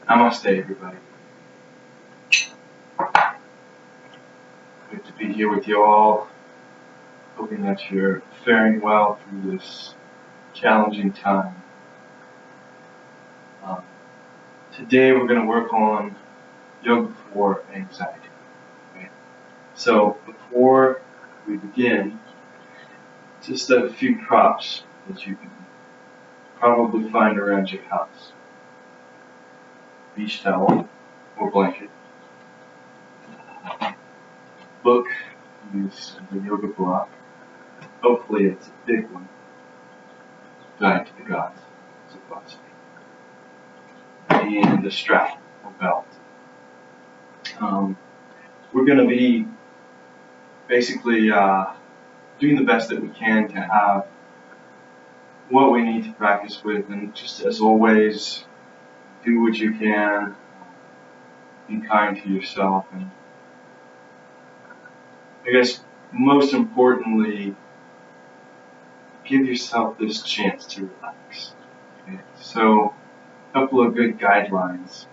Namaste, everybody. Good to be here with you all. Hoping that you're faring well through this challenging time. Today we're going to work on yoga for anxiety. Okay? So before we begin, just a few props that you can probably find around your house. Beach towel or blanket. Book used as a yoga block. Hopefully it's a big one. Guide to the Gods is a philosophy. And a strap or belt. We're going to be basically doing the best that we can to have what we need to practice with, and just as always, do what you can, be kind to yourself, and I guess most importantly, give yourself this chance to relax. Okay? So, a couple of good guidelines.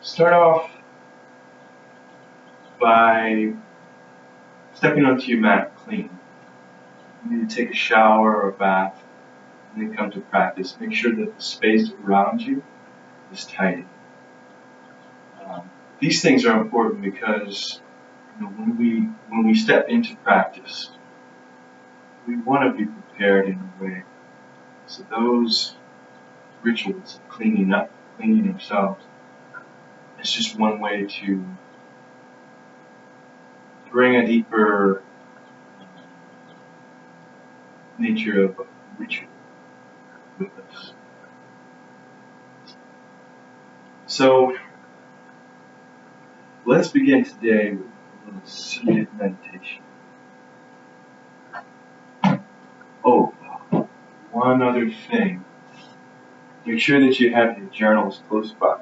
Start off by stepping onto your mat clean. You need to take a shower or a bath and then come to practice. Make sure that the space around you is tidy. These things are important because when we step into practice, we want to be prepared in a way. So those rituals of cleaning ourselves, it's just one way to bring a deeper nature of ritual with us. So let's begin today with a little seated meditation. Oh, one other thing. Make sure that you have your journals close by,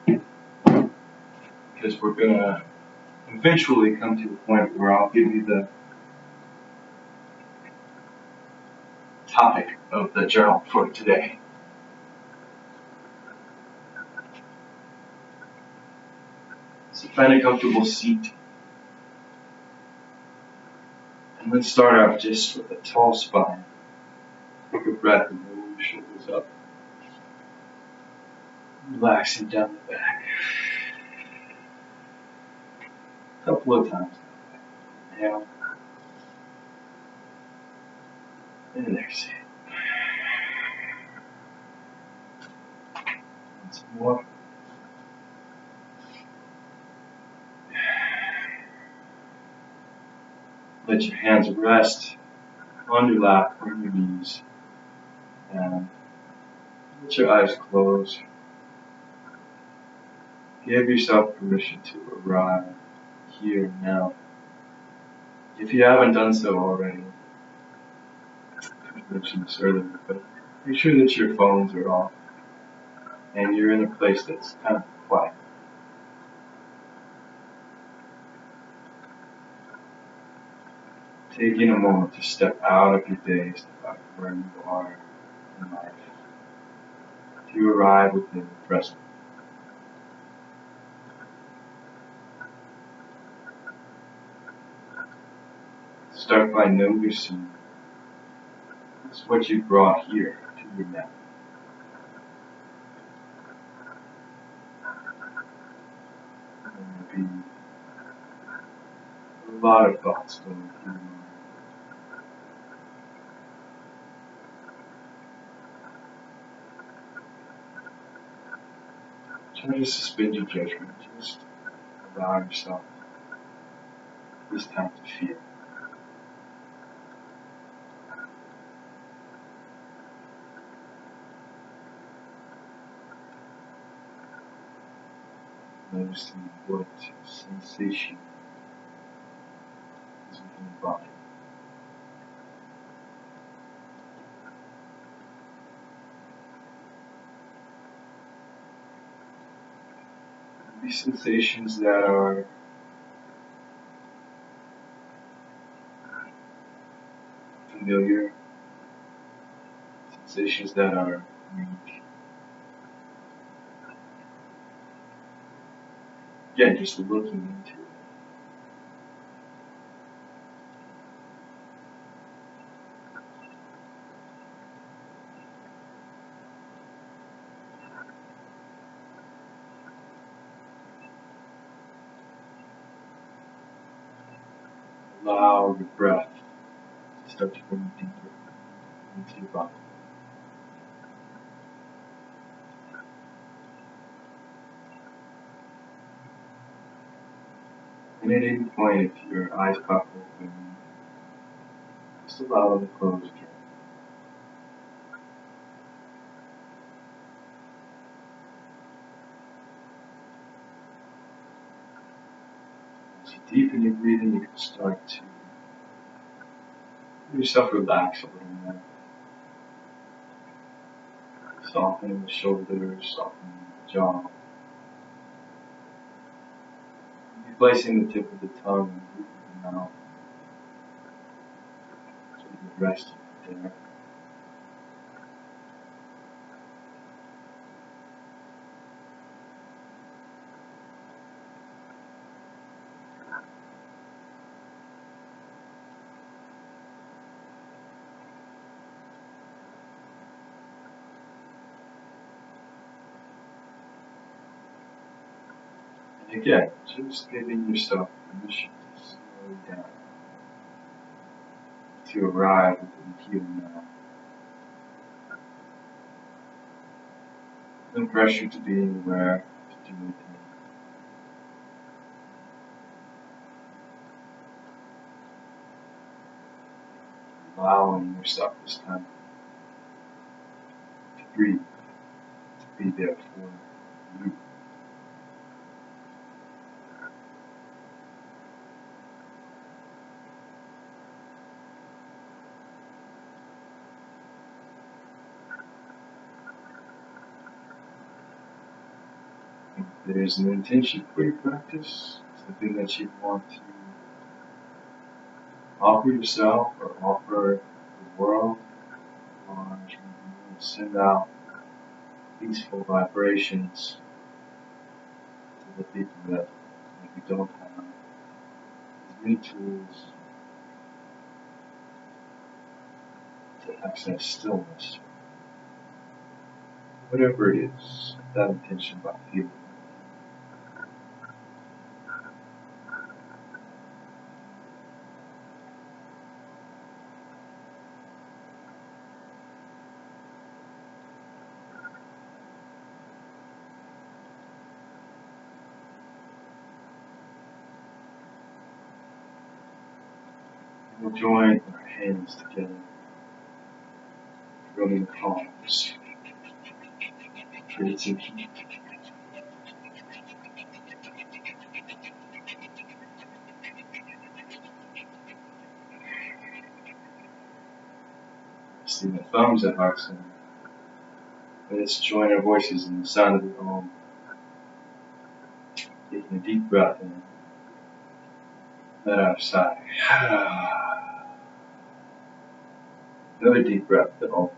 because we're going to eventually come to a point where I'll give you the topic of the journal for today. So find a comfortable seat. And let's start out just with a tall spine. Take a breath and roll your shoulders up. Relaxing down the back. A couple of times. Inhale. And exhale. Once more. Let your hands rest on your lap or your knees. And let your eyes close. Give yourself permission to arrive here now. If you haven't done so already, I mentioned this earlier, but make sure that your phones are off and you're in a place that's kind of quiet. Taking a moment to step out of your day, step out of where you are in life, to arrive within the present. Start by noticing what you brought here to your mat. There may be a lot of thoughts going through your mind. Try to suspend your judgment. Just allow yourself this time to feel. Noticing what sensation is within the body. These sensations that are familiar, sensations that are week. Again, just looking into it. Allow the breath to start to bring you deeper into your body. And at any point, if your eyes pop open, just allow them to close again. As you deepen your breathing, you can start to let yourself relax a little more. Softening the shoulders, softening the jaw. Placing the tip of the tongue on the roof of the mouth. So you can rest there. And again, just giving yourself permission to slow down, to arrive at the here and now. No pressure to be anywhere, to do anything. Allowing yourself this time to breathe, to be there for you. If there's an intention for your practice, something that you want to offer yourself or offer the world, or you want to send out peaceful vibrations to the people that maybe don't have as many tools to access stillness. Whatever it is, that intention by feeling. We'll join our hands together, rubbing the palms, creating heat. Resting the thumbs at heart center. Let's join our voices in the sound of the Om. Taking a deep breath in. Let out a sigh. Another deep breath, the Om.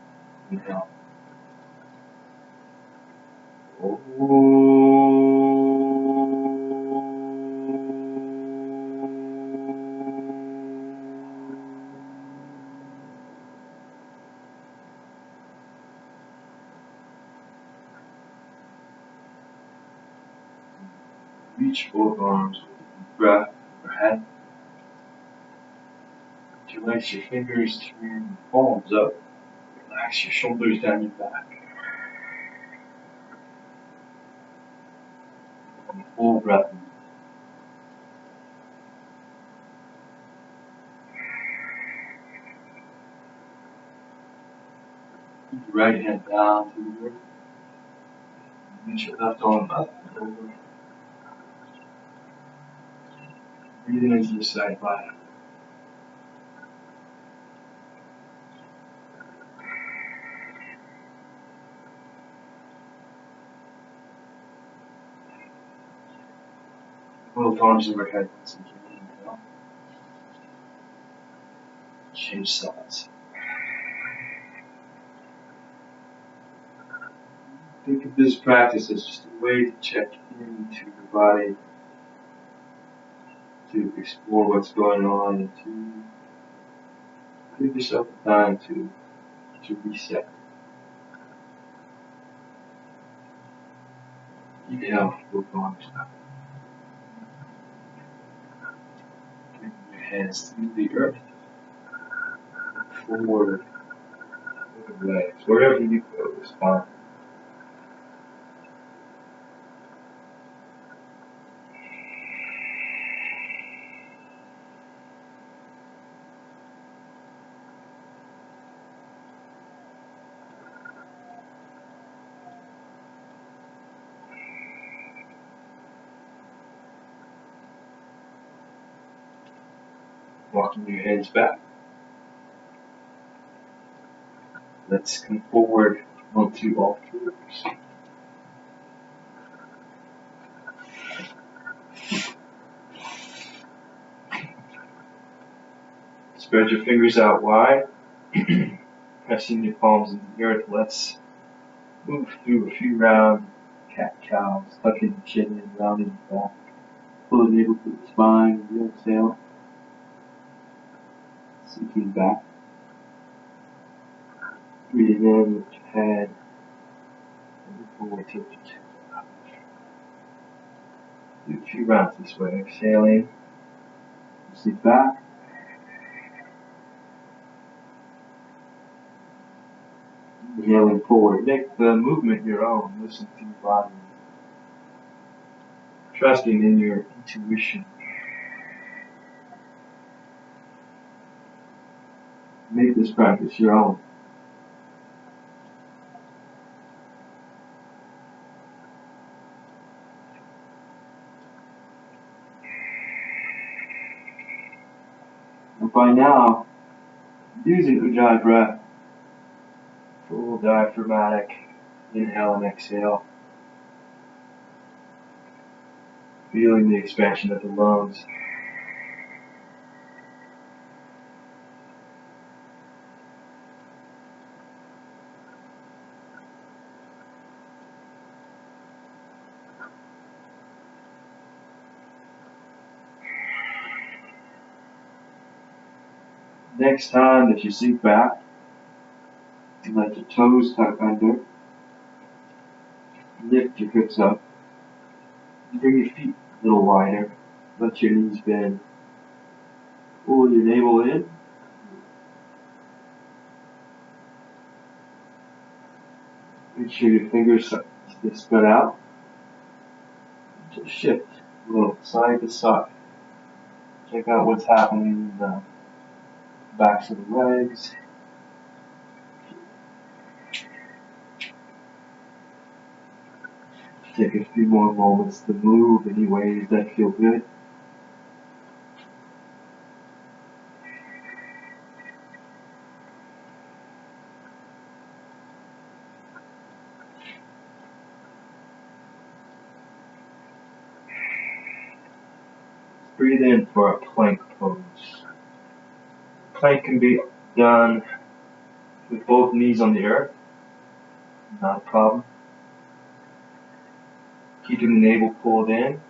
Inhale. Reach both arms with a deep breath overhead. Relax your fingers, turn your palms up. Relax your shoulders down your back. And a full breath in. Keep your right hand down to the earth. Reach your left arm up and over. Breathing into your side body. Both arms overhead once again. Inhale. Change sides. Think of this practice as just a way to check into your body, to explore what's going on, and to give yourself time to reset. Inhale, look on top. Bring your hands through the earth, forward, over the legs, wherever you go is fine. Walking your hands back. Let's come forward onto all fours. Spread your fingers out wide, pressing your palms into the earth. Let's move through a few round cat-cows, tucking the chin in, rounding the back. Pull the navel through the spine, and exhale. Sinking back. Breathing in with your head, and forward tilt your chin up. Do a few rounds this way. Exhaling, sink back. Inhaling forward. Make the movement your own. Listen to your body. Trusting in your intuition. Make this practice your own. And by now, using Ujjayi breath, full diaphragmatic inhale and exhale, feeling the expansion of the lungs. Next time that you sink back, let your toes tuck under, lift your hips up, bring your feet a little wider, let your knees bend, pull your navel in, make sure your fingers stay spread out, just shift a little side to side, check out what's happening in the backs of the legs. Take a few more moments to move any ways that feel good. Breathe in for a plank pose. Plank can be done with both knees on the earth, not a problem. Keeping the navel pulled in,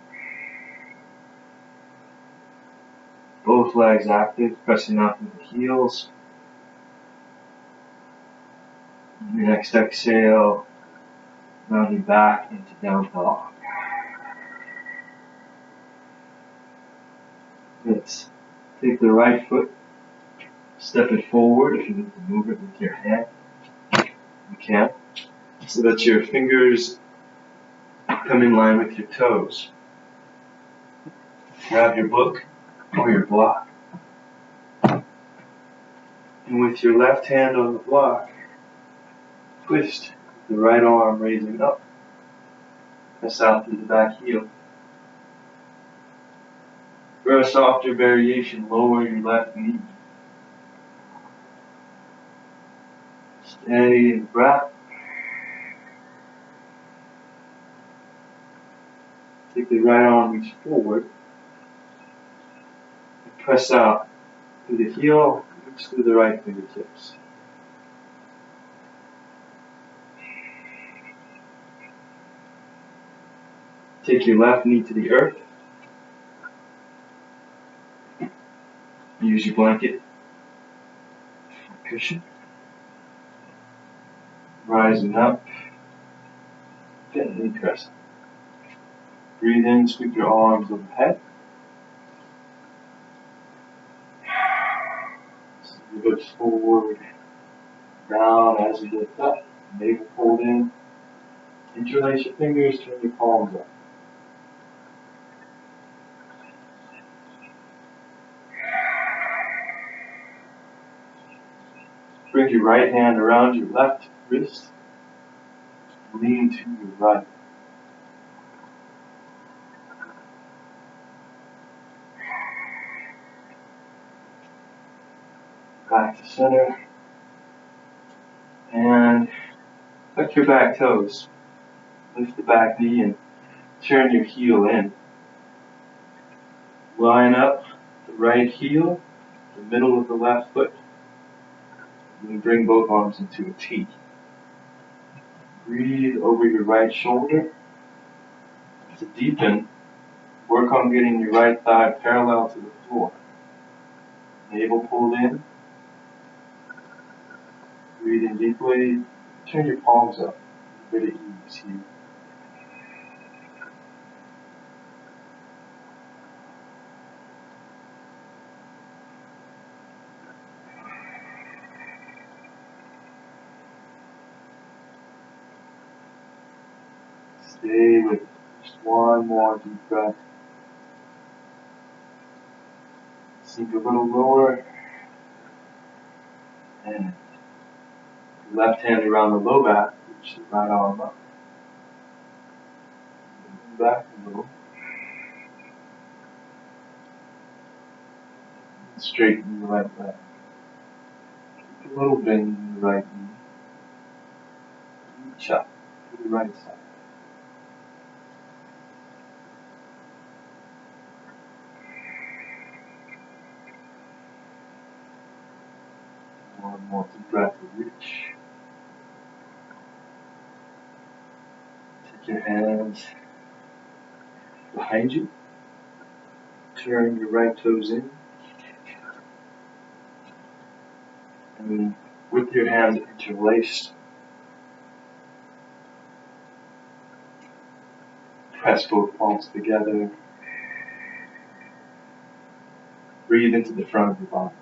both legs active, pressing out through the heels. The next exhale, rounding back into down dog. Let's take the right foot, step it forward. If you need to move it with your hand, you can, so that your fingers come in line with your toes. Grab your book or your block, and with your left hand on the block, twist the right arm raising up. Press out through the back heel. For a softer variation, lower your left knee. Steady in the breath. Take the right arm, reach forward, and press out through the heel, reach through the right fingertips. Take your left knee to the earth. Use your blanket cushion. Rising up, gently press. Breathe in, sweep your arms overhead. Lift forward, down as you lift up. Navel pulled in. Interlace your fingers, turn your palms up. Bring your right hand around your left wrist. Lean to your right. Back to center. And tuck your back toes. Lift the back knee and turn your heel in. Line up the right heel, the middle of the left foot. And bring both arms into a T. Breathe over your right shoulder. To deepen, work on getting your right thigh parallel to the floor. Navel pulled in. Breathe in deeply. Turn your palms up. A bit of ease here. Stay with just one more deep breath. Sink a little lower. And left hand around the low back, reach the right arm up. Back a little. Straighten the right leg. Keep a little bend in the right knee. Reach up to the right side. One more deep breath to reach. Take your hands behind you. Turn your right toes in. And with your hands interlaced, press both palms together. Breathe into the front of your body.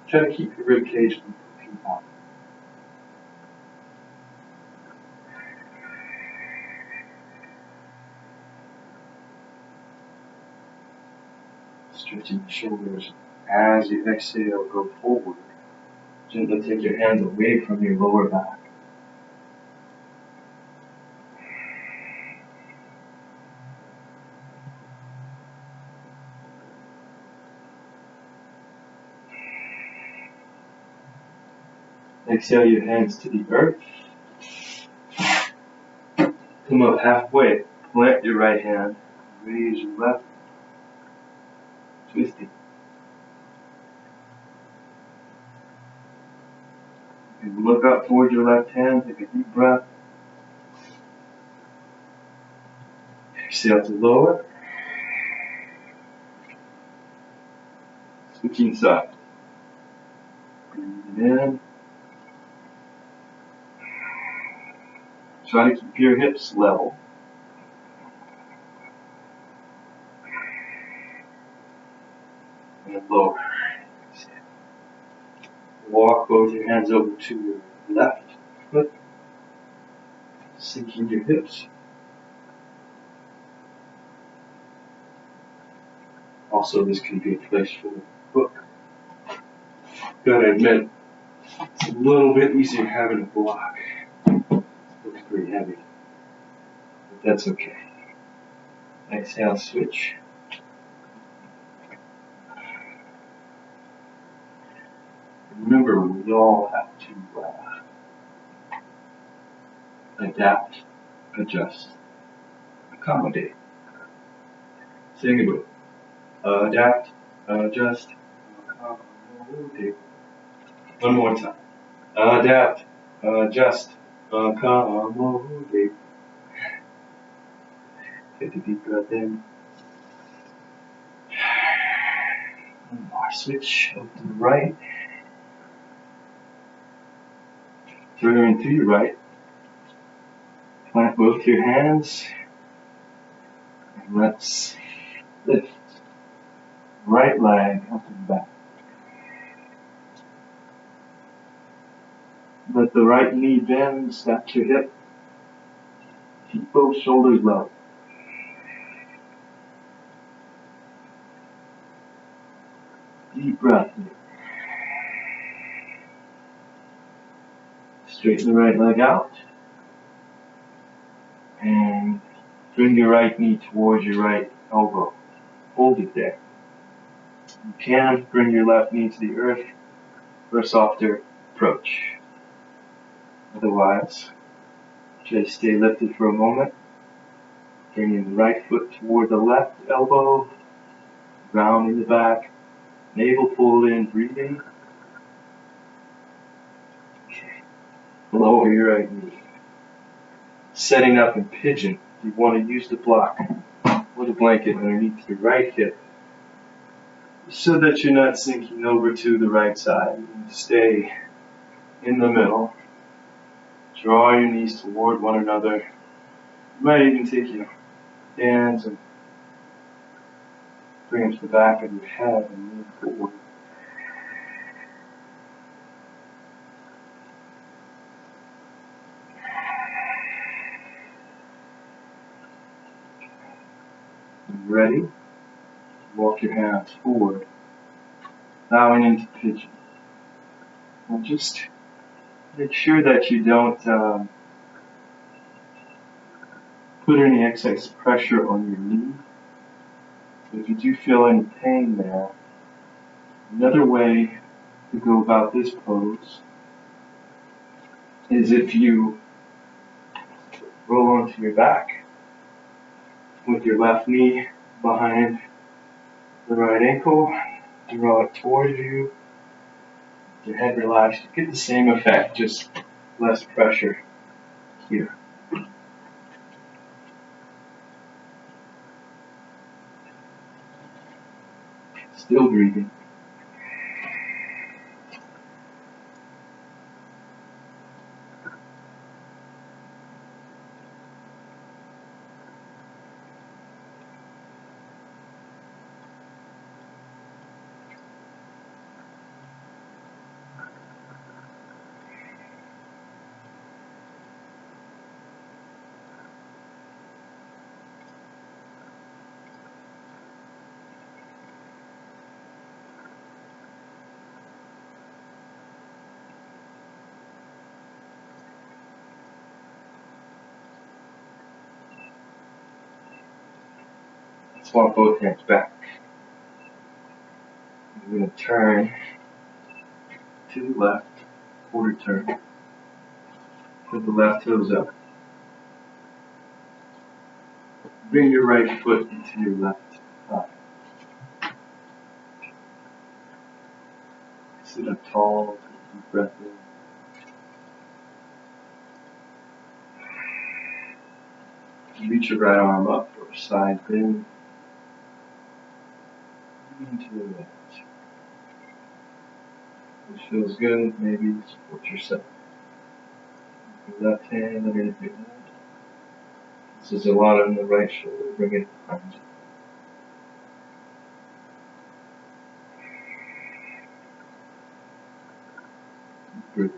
Try to keep your rib cage from poking out. Stretching the shoulders. As you exhale, go forward. Gently take your hands away from your lower back. Exhale your hands to the earth. Come up halfway. Plant your right hand. Raise your left. Twist it. And look up toward your left hand. Take a deep breath. Exhale to lower. Switching sides. Breathe in. Try to keep your hips level. And lower. Walk both your hands over to your left foot. Sinking your hips. Also, this can be a place for a book. Gotta admit, it's a little bit easier having a block. Looks pretty heavy, but that's okay. Exhale, switch. Remember, we all have to adapt, adjust, accommodate. Sing it with adapt, adjust, accommodate. One more time. Adapt, adjust, accommodate. Take a deep breath in. One more. Switch over to the right. Turn to your right. Plant both your hands. And let's lift. Right leg up and back. Let the right knee bend, stack your hip. Keep both shoulders low. Deep breath in. Straighten the right leg out. And bring your right knee towards your right elbow. Hold it there. You can bring your left knee to the earth for a softer approach. Otherwise, just stay lifted for a moment. Bringing the right foot toward the left elbow. Round in the back. Navel fold in, breathing. Okay. Lower your right knee. Setting up in pigeon. You want to use the block or the blanket underneath your right hip so that you're not sinking over to the right side. You can stay in the middle. Draw your knees toward one another. You might even take your hands and bring them to the back of your head and move forward. Ready? Walk your hands forward, bowing into pigeon. And just make sure that you don't put any excess pressure on your knee. If you do feel any pain there, another way to go about this pose is if you roll onto your back with your left knee behind the right ankle, draw it towards you, your head relaxed. You get the same effect, just less pressure here. Still breathing. Swap both hands back. We're going to turn to the left, quarter turn. Put the left toes up. Bring your right foot into your left thigh. Sit up tall, take a deep breath in. Reach your right arm up for a side bend. Into the left. Which feels good, maybe support yourself. Your left hand underneath your head. This is a lot on the right shoulder. Bring it behind you. Breathe.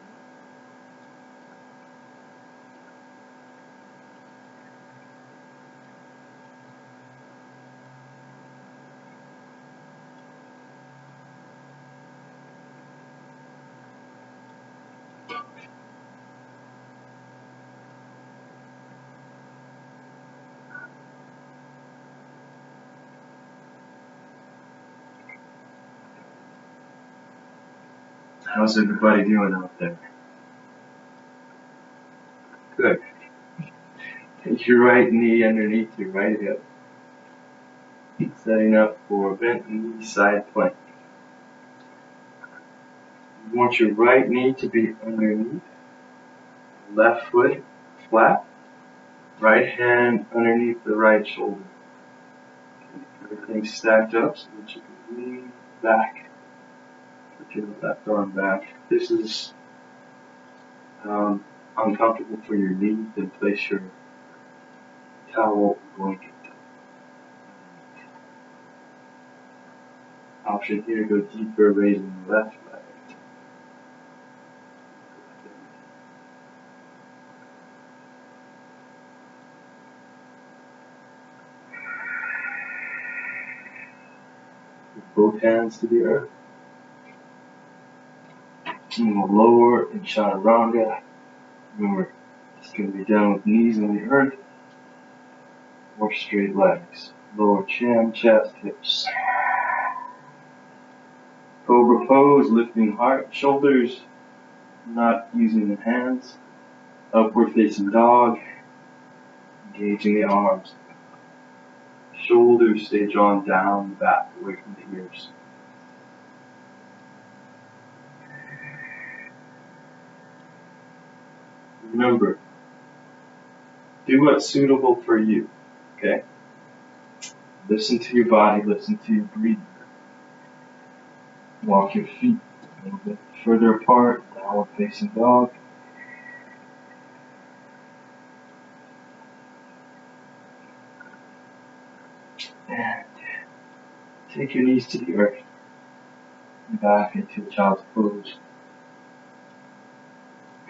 How's everybody doing out there? Good. Take your right knee underneath your right hip. Setting up for bent knee side plank. You want your right knee to be underneath, left foot flat. Right hand underneath the right shoulder. Everything's stacked up so that you can lean back. Put your left arm back. This is uncomfortable for your knee, then place your towel or blanket. Option here, go deeper, raising the left leg. Both hands to the earth. And we'll lower in chaturanga. Remember, it's going to be down with knees on the earth or straight legs. Lower chin, chest, hips. Cobra pose, lifting heart, shoulders, not using the hands. Upward facing dog, engaging the arms. Shoulders stay drawn down the back, away from the ears. Remember, do what's suitable for you, okay? Listen to your body, listen to your breathing. Walk your feet a little bit further apart, downward facing dog. And take your knees to the earth and back into a child's pose.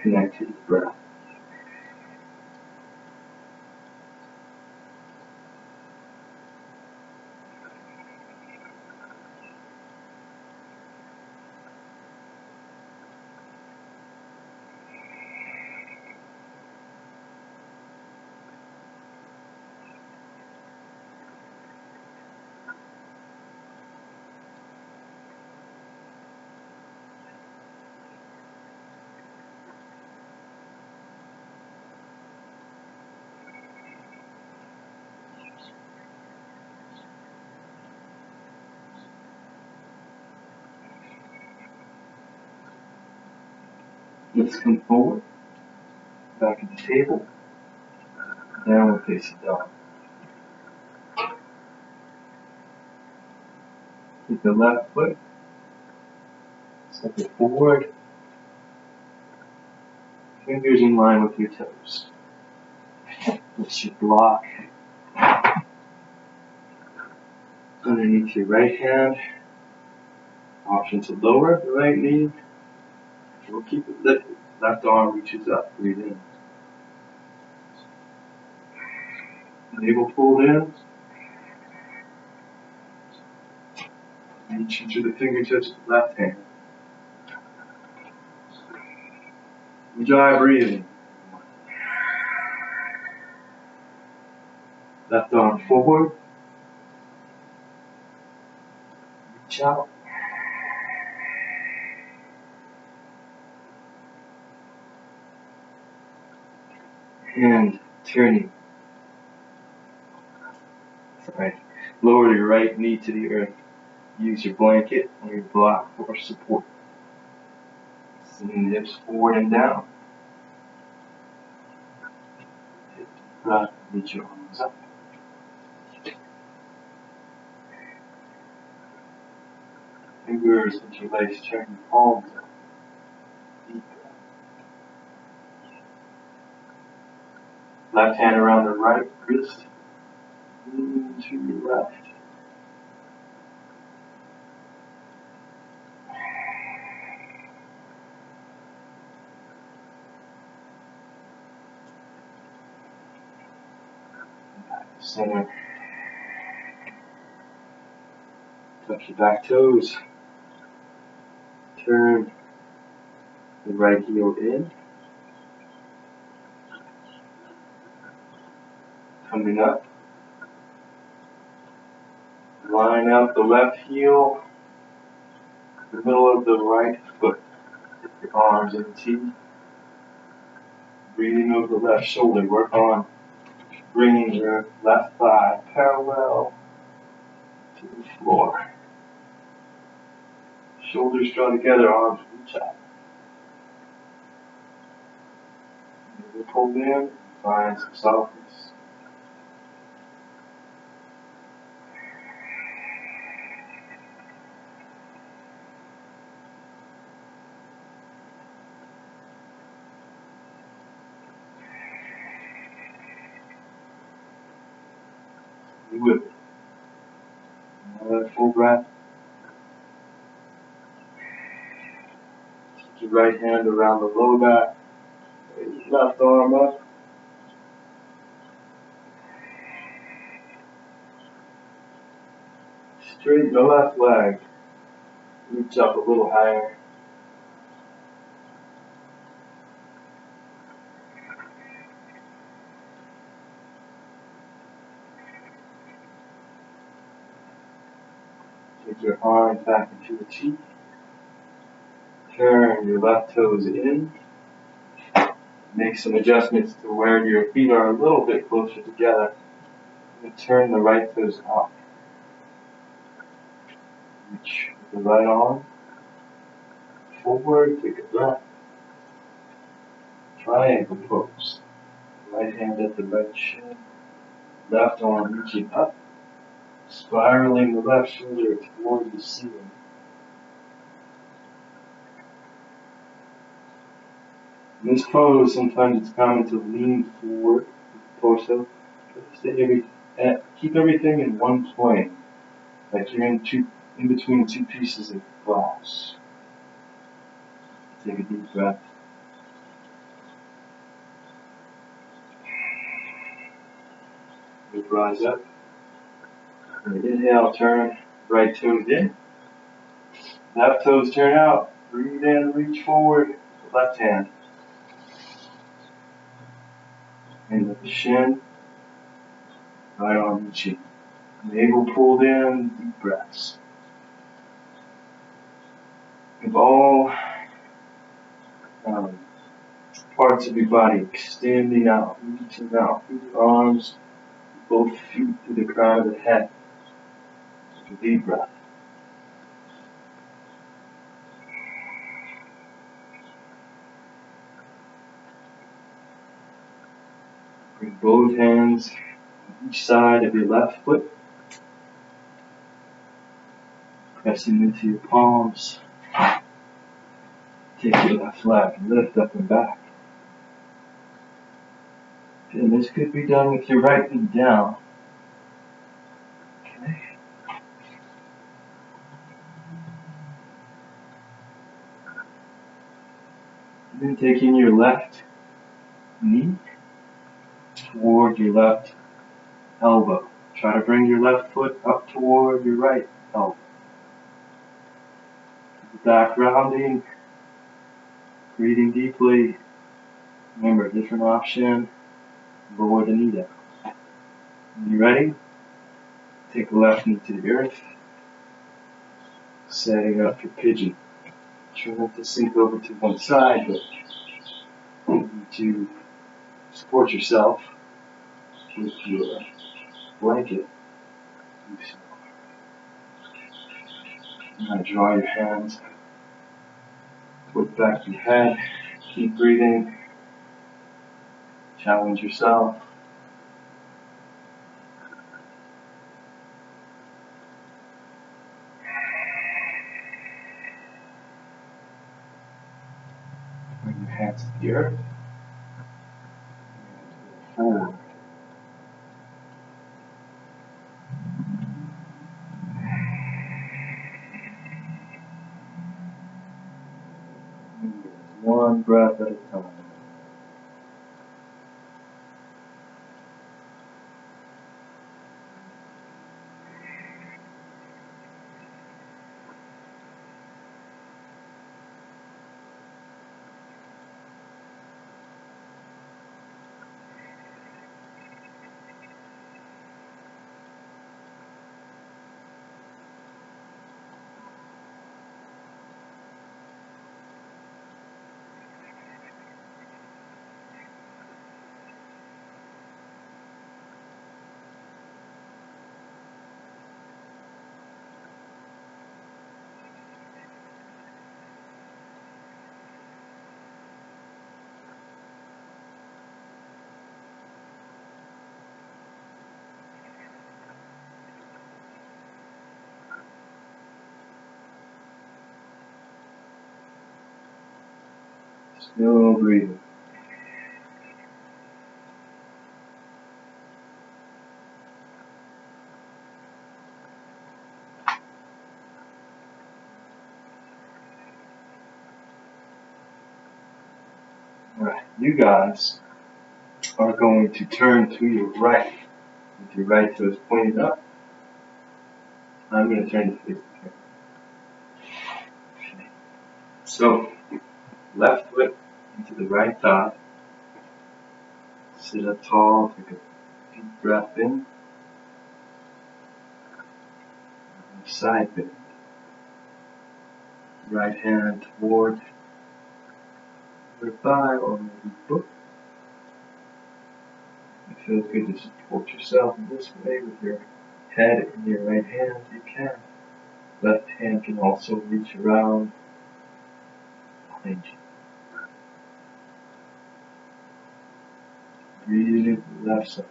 Connect to your breath. Let's come forward, back at the table, downward facing dog. Take the left foot, step it forward, fingers in line with your toes. Let's your block underneath your right hand. Option to lower the right knee. We'll keep it lifted. Left arm reaches up, breathe in. Navel pulled in. Reach into the fingertips of the left hand. Enjoy breathing. Left arm forward. Reach out. Hand turning. Right. Lower your right knee to the earth. Use your blanket or your block for support. Sending the hips forward and down. Take a breath, reach your arms up. Fingers interlace, turn your palms up. Deep breath. Left hand around the right wrist. Lean to your left. Back to center. Touch your back toes. Turn the right heel in. Coming up. Line out the left heel. The middle of the right foot. Take your arms in the T. Breathing over the left shoulder. Work on bringing your left thigh parallel to the floor. Shoulders draw together, arms reach out. Pull in, find some softness. You with it. Another full breath. Take your right hand around the low back. Raise your left arm up. Straighten the left leg. Reach up a little higher. Take your arms back into the cheek. Turn your left toes in. Make some adjustments to where your feet are a little bit closer together. And turn the right toes out. Reach with the right arm forward. Take a breath. Triangle pose. Right hand at the right shin. Left arm reaching up. Spiraling the left shoulder toward the ceiling. In this pose, sometimes it's common to lean forward with the torso. Keep everything in one plane, like you're in between two pieces of glass. Take a deep breath. Rise up. And inhale, turn right toes in. Left toes turn out. Breathe in, reach forward. Left hand. Hand at the shin. Right arm reaching. Navel pulled in, deep breaths. Of all parts of your body extending out, reaching out through the arms, both feet to the crown of the head. Take a deep breath. Bring both hands on each side of your left foot. Pressing into your palms. Take your left leg and lift up and back. And this could be done with your right knee down. Okay. And then taking your left knee toward your left elbow. Try to bring your left foot up toward your right elbow. Back rounding. Breathing deeply. Remember, different option. Lower the knee down. When you're ready, take the left knee to the earth. Setting up your pigeon. Try not to sink over to one side, but you need to support yourself with your blanket. Now draw your hands toward the back of your head. Keep breathing. Challenge yourself. Bring your hands to the earth. And forward. One breath at a time. Still breathing. Alright, you guys are going to turn to your right. With your right toes pointed up. I'm going to turn to face the camera. Okay. So, left foot into the right thigh. Sit up tall, take a deep breath in. Side bend. Right hand toward your thigh or maybe foot. It feels good to support yourself in this way with your head in your right hand. You can. Left hand can also reach around behind you. Breathe into the left side.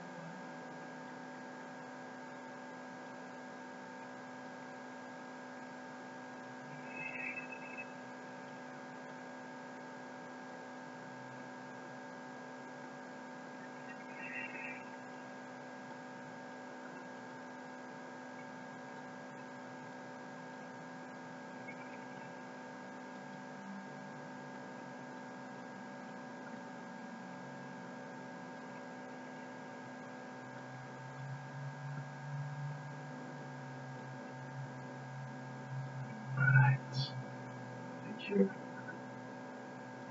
Take your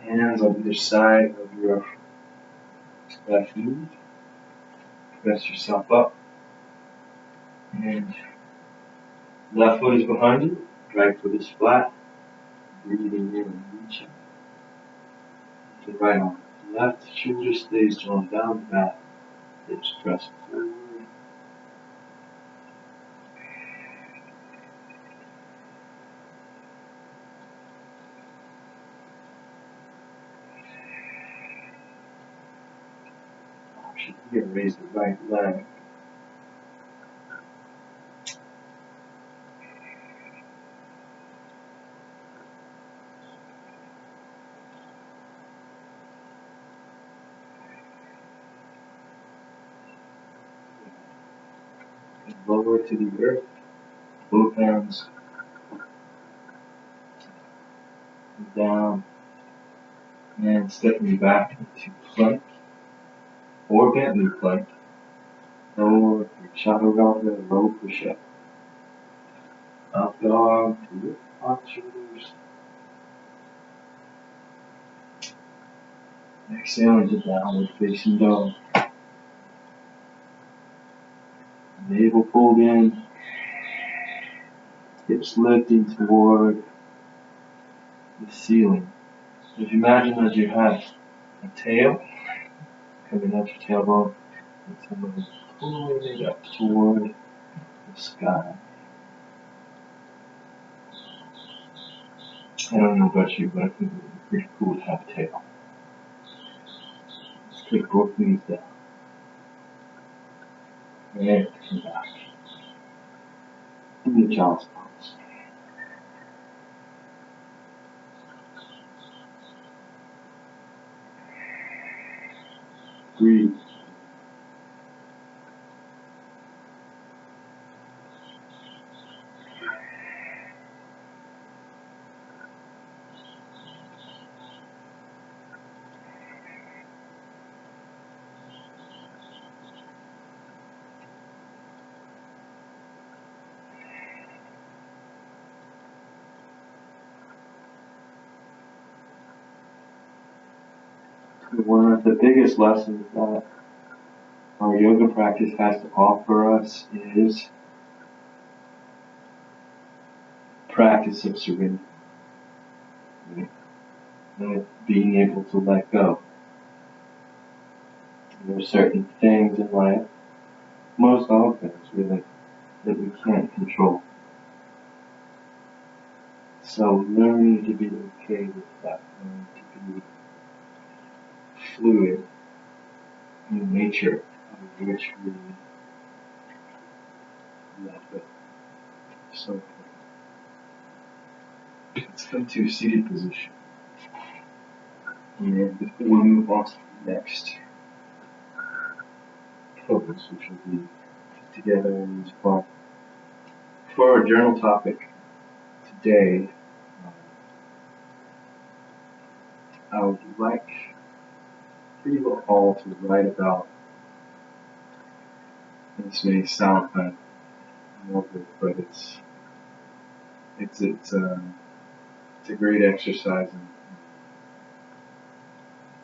hands on either side of your left knee. Press yourself up. And left foot is behind you. Right foot is flat. Breathing in and reaching. The right arm. Left shoulder stays drawn down, back. Hips press forward. Option here, raise the right leg. And lower to the earth. Both hands down. And stepping back into plank. Or Bentley plank. Or chaturanga, low push-up. Up dog to lift off shoulders. Exhale into downward facing dog. Navel pulled in. Hips lifting toward the ceiling. If you imagine that you have a tail coming out your tailbone, and someone is pulling it up toward the sky. I don't know about you, but I think it would be pretty cool to have a tail. Let's take both knees down. And come back. In the child's pose. Breathe. One of the biggest lessons that our yoga practice has to offer us is practice of surrender. And being able to let go. There are certain things in life, most all things really, that we can't control. So learning to be okay with that, learning to be fluid in the nature of which we let go. So let's come to a seated position. And before we move on to the next pose, which will be put together in this part, for our journal topic today, I would like for you all to write about, and this may sound kind of morbid, but it's a great exercise in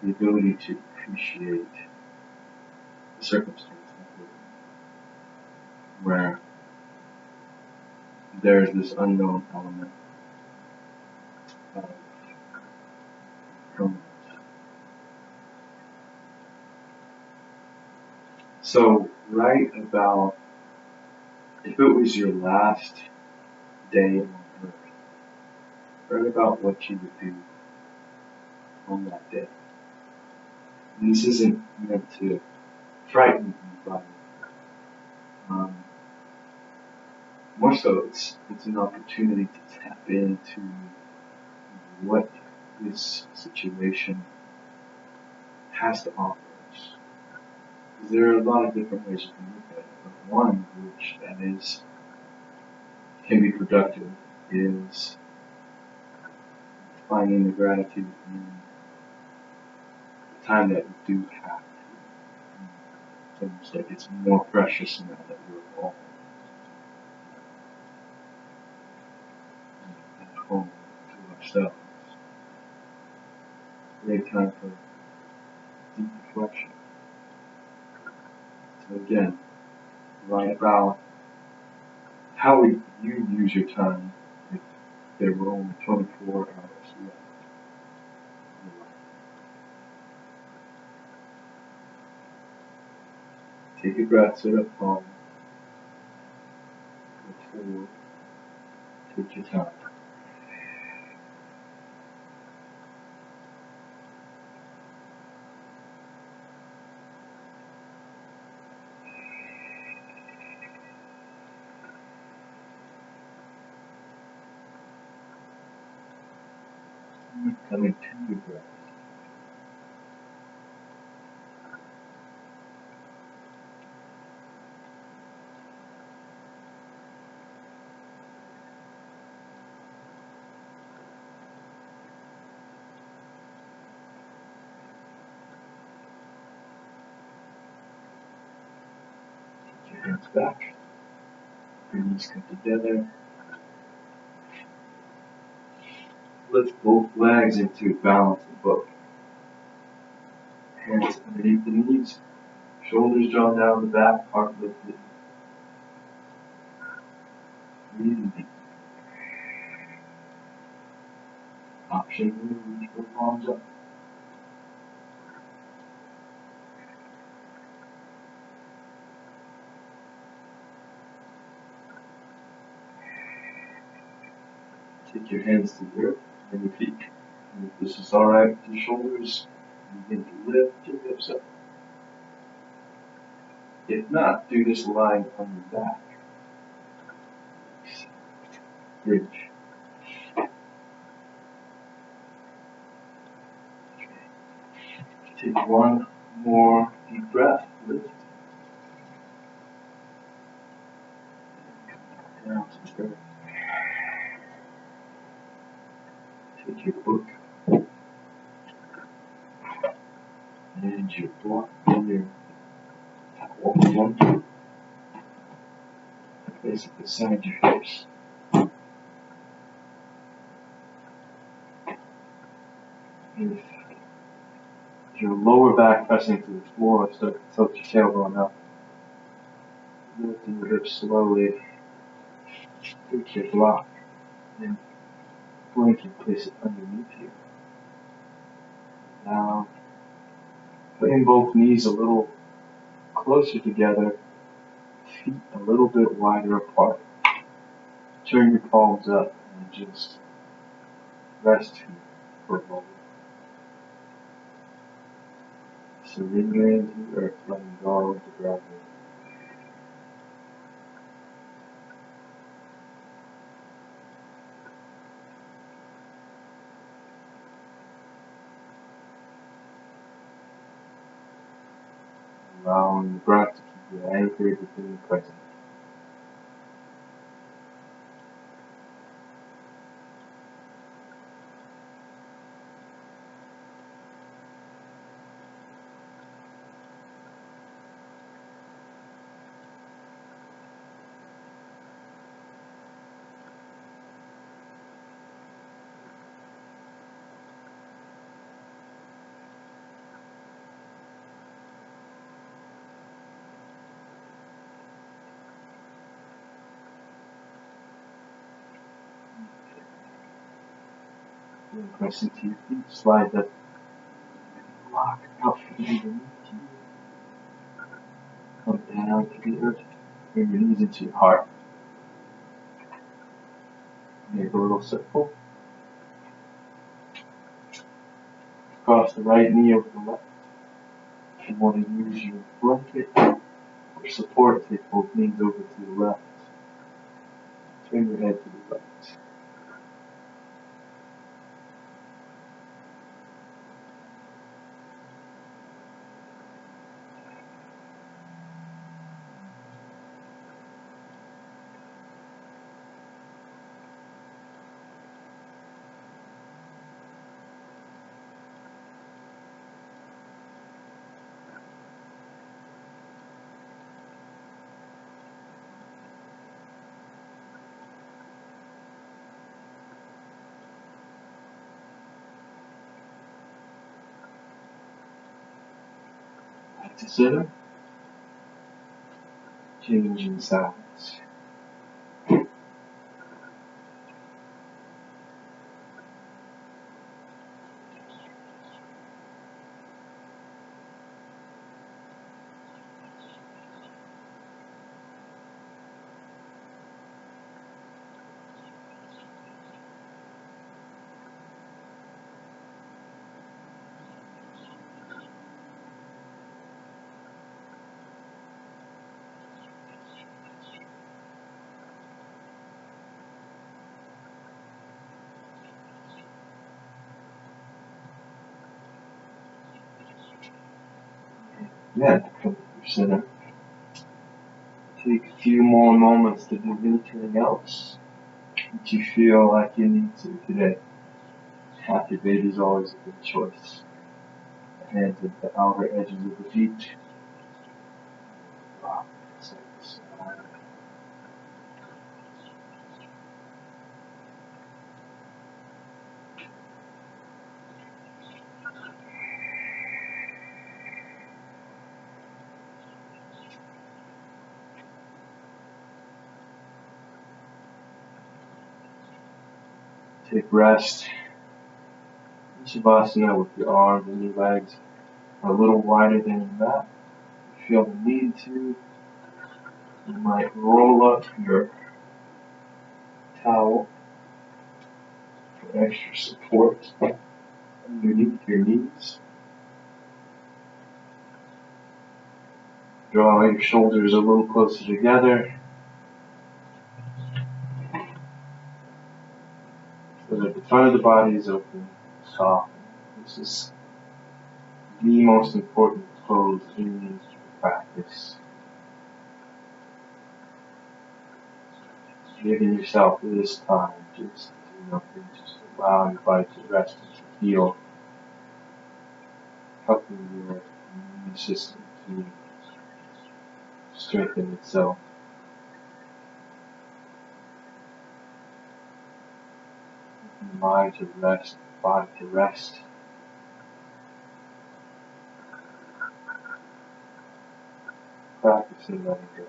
the ability to appreciate the circumstance where there's this unknown element of permanence. So write about, if it was your last day on earth, write about what you would do on that day. And this isn't meant to frighten anybody. More so, it's an opportunity to tap into what this situation has to offer us. Because there are a lot of different ways you can look at it, but one which that is can be productive is finding the gratitude in the time that we do have. It's almost like it's more precious now that we're all at home to ourselves. Great time for deep reflection. So again, write about how would you use your time if there were only 24 hours left in your life. Take a breath, sit up tall, look forward, take your time. Coming to your breath. Take your hands back. Your knees come together. Lift both legs into balanced book. Hands underneath the knees. Shoulders drawn down the back, heart lifted. Breathing deep. Option here, reach both palms up. Take your hands to the earth and your feet. And if this is alright with your shoulders, begin to lift your hips up. If not, do this lying on your back. Bridge. Take one more deep breath. Lift. Down to the earth. Take your book and your block and your one. Place it beside your hips. If your lower back pressing to the floor, start to tilt your tailbone up. Lifting your hips slowly. Take your block and blanket, place it underneath you. Now, putting both knees a little closer together, feet a little bit wider apart. Turn your palms up and just rest here for a moment. Surrendering to the earth, letting go of the gravity. allowing the breath to keep you anchored within the present. Press into your feet, slide that block out from underneath you. Come down to the earth, bring your knees into your heart. Make a little circle. Cross the right knee over the left. If you want to use your blanket for support, take both knees over to the left. Turn your head to the right. Back to center. Change in size. Yeah, come to your center. Take a few more moments to do anything else that you feel like you need to today. Happy baby is always a good choice. The hands at the outer edges of the feet. Rock side to side. Take rest. Shavasana with your arms and your legs a little wider than your mat. If you feel the need to, you might roll up your towel for extra support underneath your knees. Draw your shoulders a little closer together so that the front of the body is open, soft. This is the most important pose in the practice. Giving yourself this time just to do nothing, just allow your body to rest and to heal, helping your immune system to strengthen itself. The mind to rest, the body to rest. Practicing letting go.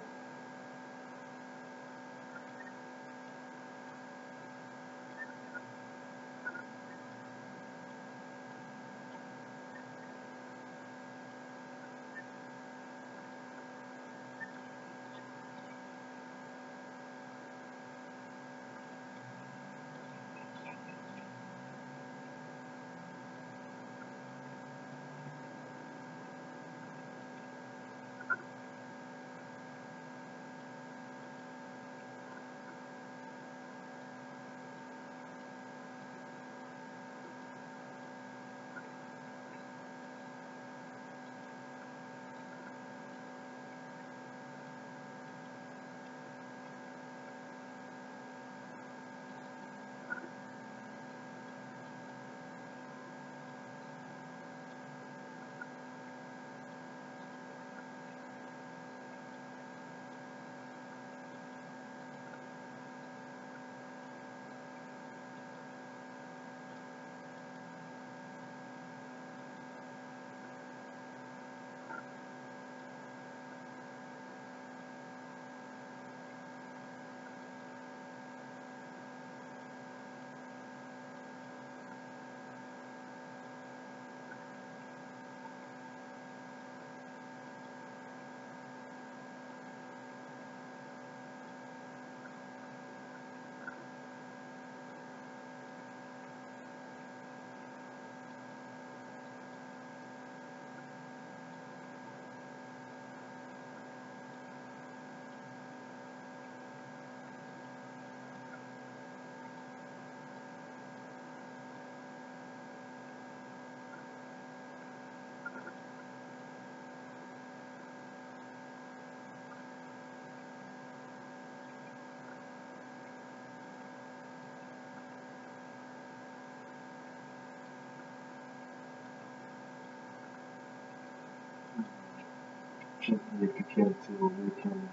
gently if you can to awaken.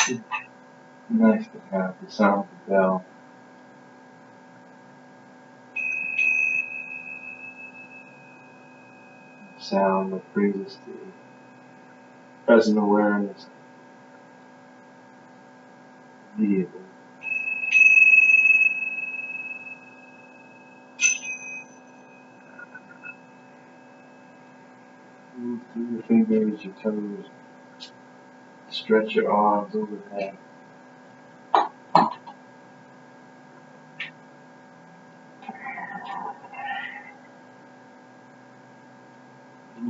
It's nice to have the sound of the bell. The sound that brings us to present awareness immediately. Move through your fingers, your toes. Stretch your arms overhead.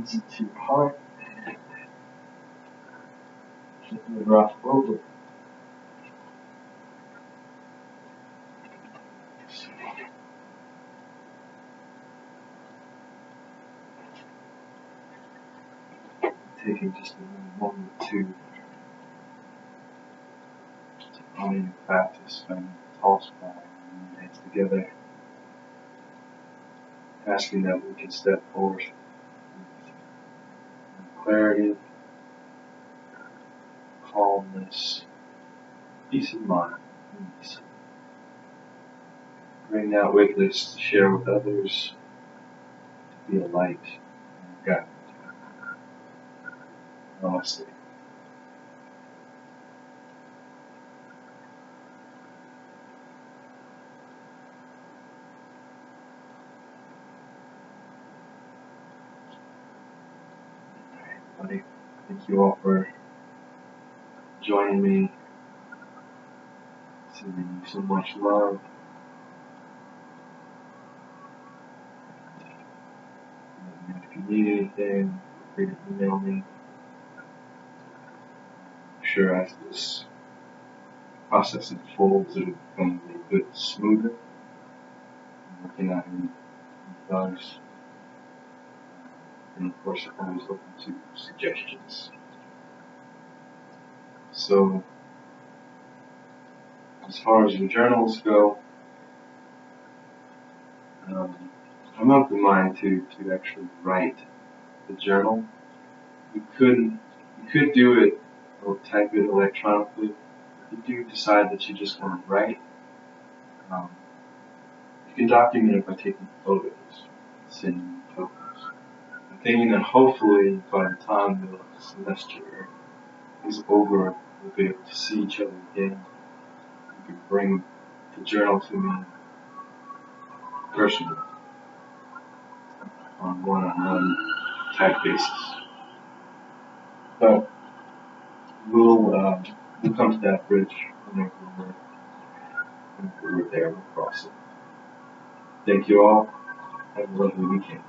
Easy to your heart. Gently rock over. Taking just a moment to honor your practice and toss back and your hands together, asking that we can step forward with clarity, calmness, peace of mind, ease. Bring that with us to share with others, to be a light and a guide. Namaste. Everybody, thank you all for joining me. Sending you so much love. And if you need anything, feel free to email me. I'm sure as this process unfolds, it'll become a bit smoother. I'm working out any bugs. And of course, I'm always open to suggestions. So, as far as your journals go, I'm of the mind to actually write the journal. You could do it or type it electronically. If you do decide that you just want to write, you can document it by taking photos, sending photos. I'm thinking that hopefully by the time the semester is over, we'll be able to see each other again. You can bring the journal to me personally on one-on-one type basis. But we'll come to that bridge whenever we're there. We'll cross it. Thank you all. Have a lovely weekend.